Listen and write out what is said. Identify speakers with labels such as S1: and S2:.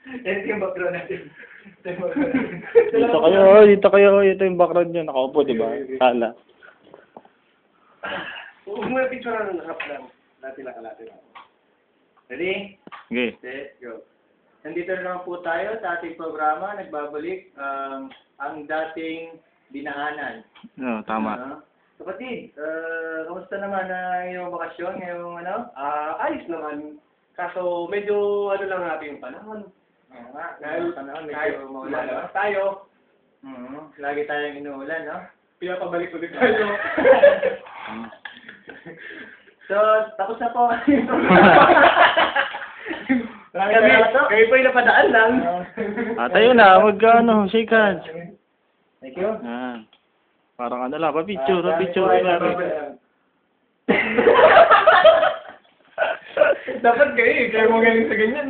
S1: Ito yung background natin.
S2: Dito kayo, ito yung background nyo, nakaupo, di ba? Sala.
S1: Huwag mo yung picture na harap lang. Lati lang. Ready?
S2: Okay.
S1: Set, go. Nandito na naman po tayo sa ating programa. Nagbabalik ang dating dinaanan.
S2: No, tama.
S1: Kapatid, kamusta naman yung bakasyon ngayong ano?
S3: Ayos naman. Kaso medyo ano lang natin yung panahon.
S1: Oo nga,
S3: Dahil
S1: panahon medyo maulan, no?
S3: tayo,
S1: Lagi tayong inuulan, no?
S3: pinapabalik ulit tayo.
S1: So, tapos na po.
S3: Kami po yung napadaan lang.
S2: Tayo na, magkano, shake hands.
S1: Thank you.
S2: Parang ano lang, pa-picture.
S3: Dapat kayo mo galing sa ganyan.